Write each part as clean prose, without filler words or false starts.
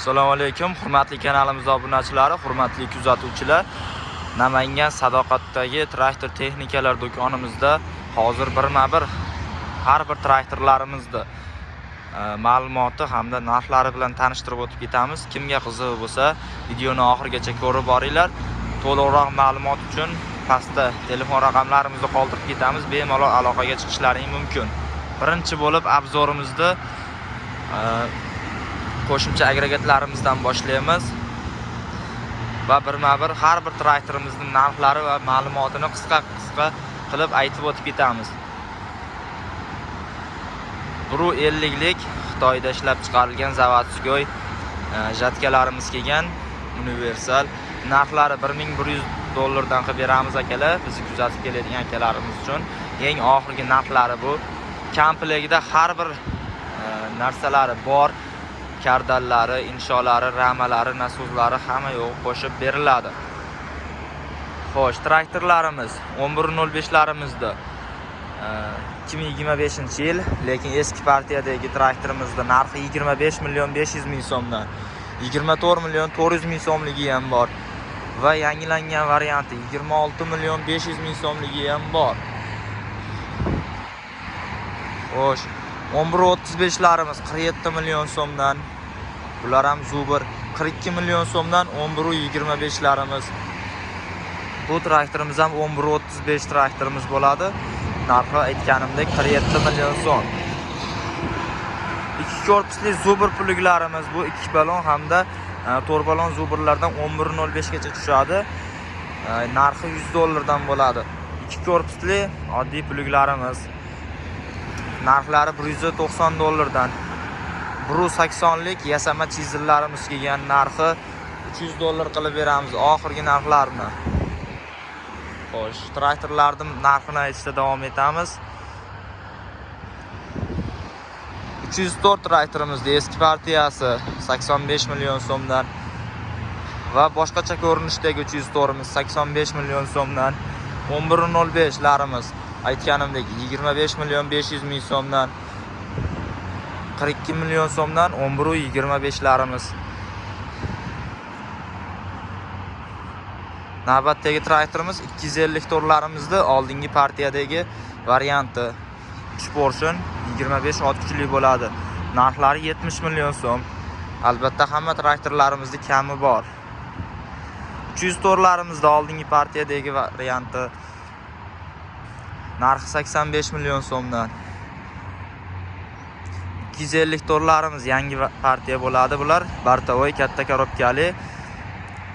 Assalomu alaykum, hurmatli kanalimiz obunachilari, hurmatli kuzatuvchilar. Namangan Sadoqatdagi traktor texnikalar do'konimizda hozir birma-bir har bir traktorlarimizni ma'lumoti hamda narxlari bilan tanishtirib o'tib ketamiz. Kimga qiziq bo'lsa, videoni oxirigacha ko'rib boringlar. To'liqroq ma'lumot uchun pastda telefon raqamlarimizni qoldirib ketamiz. Bemalol aloqaga chiqishlaring mumkin. Birinchi bo'lib obzorimizda qo'shimcha agregatlarimizdan boshlaymiz va birma-bir har bir traktorimizning narxlari va ma'lumotini qisqa qilib aytib o'tib ketamiz. Bru 50 lik Xitoyda ishlab chiqarilgan zavodskoy jatkalarimiz kelgan universal. Narxlari $1100 dan qilib beramiz akalar. Bizni kuzatib keladigan akalarimiz uchun eng oxirgi narxlari bu. Komplektda har bir narsalari bor. Kardallari, insholari, ramalari, nasozlari hamma yo'q qo'shib beriladi. Xo'sh, traktorlarimiz 11.05larimizda 2025-yil, lekin eski partiyadagi traktorimizda narxi 25.500.000 so'mdan 24.400.000 so'mligi ham bor va yangilangan varianti 26.500.000 so'mligi ham bor. Xo'sh, 11.35larimiz 47 million so'mdan. Bular ham Zubir 42 million so'mdan 11.25larimiz. Bu traktorimiz ham 11.35 traktorimiz bo'ladi. Narxi aytganimdek 47 million so'm. Ikki korpusli Zubir puluklarimiz bu 2 balon hamda 4 balon Zubirlardan 11.05 gacha tushadi. Narxi $100 dan bo'ladi. Ikki korpusli oddiy puluklarimiz narxlari $190 dan. Bru 80 lik yasama chizillarimiz kelgan narxi $300 qilib beramiz oxirgi narxlarni. Xo'sh, traktorlarning narxini aytishda davom etamiz. 304 traktorimizda eski partiyasi 85 million so'mdan va boshqacha ko'rinishdagi 304imiz 85 million so'mdan. 11.05larimiz aytganimdek 25.500.000 so'mdan 42 million so'mdan 11.25larimiz. Navbatdagi traktorimiz 250 torlarimizda oldingi partiyadagi varianti 3 portion 25 ot kuchli bo'ladi. Narxlari 70 million so'm. Albatta hamma traktorlarimizda kami bor. 300 torlarimizda oldingi partiyadagi varianti narxi 85 million so'mdan. 250 torlarimiz yangi partiya bo'ladi bular. Bartavoy katta korobkali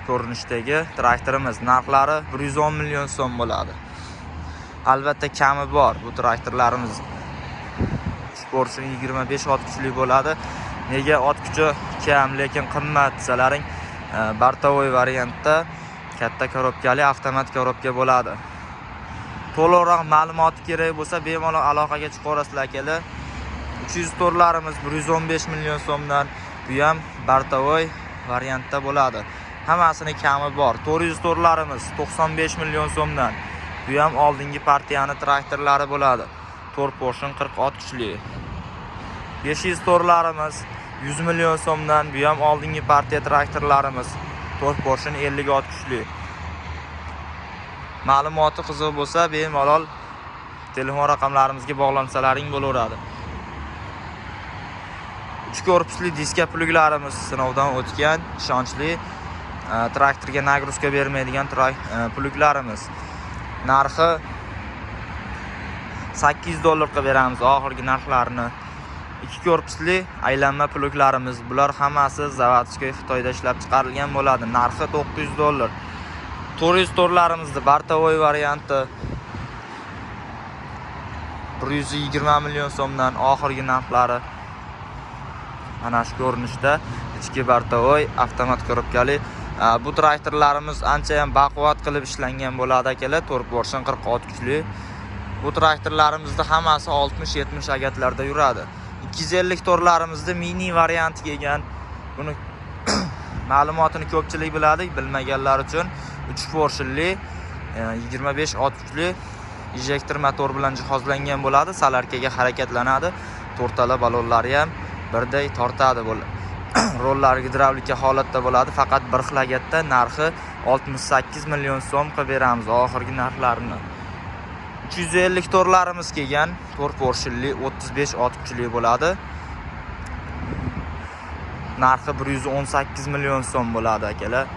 ko'rinishdagi traktorimiz. Narxlari 110 million so'm bo'ladi. Albatta kami bor bu traktorlarimiz. Sportsin 25 ot kuchli bo'ladi. Nega ot kuchi kam lekin qimmat desalaring, Bartavoy variantda katta korobkali avtomat korobka bo'ladi. To'liqroq ma'lumot kerak bo'lsa bemalol aloqaga chiqaverasizlar akalar. 300 torlarimiz 115 million so'mdan, bu ham Bartavoy variantda bo'ladi. Hammasini kami bor. 400 torlarimiz 95 million so'mdan. Bu ham oldingi partiyani traktorlari bo'ladi. 4 portion 40 ot kuchli. 500 torlarimiz 100 million so'mdan, bu ham oldingi partiya traktorlarimiz. 4 portion 50 ot kuchli. Ma'lumoti qiziq bo'lsa bemalol telefon raqamlarimizga bog'lansalaring bo'laveradi. 3 korpusli diska puluklarimiz sinovdan o'tgan, ishonchli, traktorga nagruzka bermaydigan puluklarimiz. Narxi $800 qilib beramiz oxirgi narxlarini. 2 korpusli aylanma puluklarimiz, bular hammasi zavodskoy Xitoyda ishlab chiqarilgan bo'ladi. Narxi $900. 400 torlarimizda Bartavoy varianti 120 million so'mdan oxirgi narxlari. Mana shu ko'rinishda ichki Bartavoy avtomat korobkali. Bu traktorlarimiz ancha ham baquvvat qilib ishlangan bo'ladi akalar. 4 portion 40 ot kuchli. Bu traktorlarimizda hammasi 60-70 agatlarda yuradi. 250 torlarimizda mini variant kelgan. Buni ma'lumotini ko'pchilik biladi, bilmaganlar uchun 3 portionli 25 ot kuchli injektor motor bilan jihozlangan bo'ladi. Salarkaga harakatlanadi. To'rtala balonlari ham birday tortadi Rollar gidravlika holatda bo'ladi. Faqat bir xil hagatda narxi 68 million so'm qilib beramiz oxirgi narxlarini. 350 torlarimiz kelgan, 4 porshilli 35 ot kuchli bo'ladi. Narxi 118 million so'm bo'ladi akalar.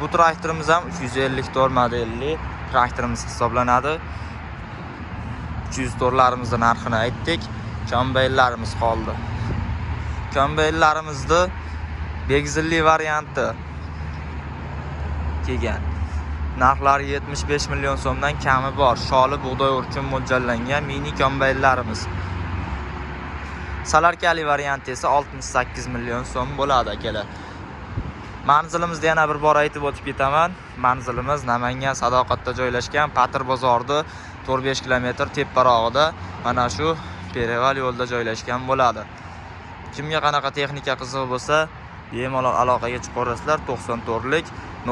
Bu traktorimiz ham 350 tor modelli traktorimiz hisoblanadi. 300 torlarimizning narxini aytdik. Kombaynlarimiz qoldi. Kombaynlarimizda begzilli varianti kelgan. Narxlari 75 million so'mdan kami bor. Sholi bug'doy uchun mo'ljallangan mini kombaynlarimiz. Salarkali varianti esa 68 million so'm bo'ladi akalar. Manzilimizni yana bir bor aytib o'tib ketaman. Manzilimiz Namangan Sadoqatda joylashgan, Patr bozorida 4-5 kilometr teparog'ida mana shu Pereval yo'lda joylashgan bo'ladi. Kimga qanaqa texnika qiziq bo'lsa, bemalol aloqaga chiqaverasizlar. 94lik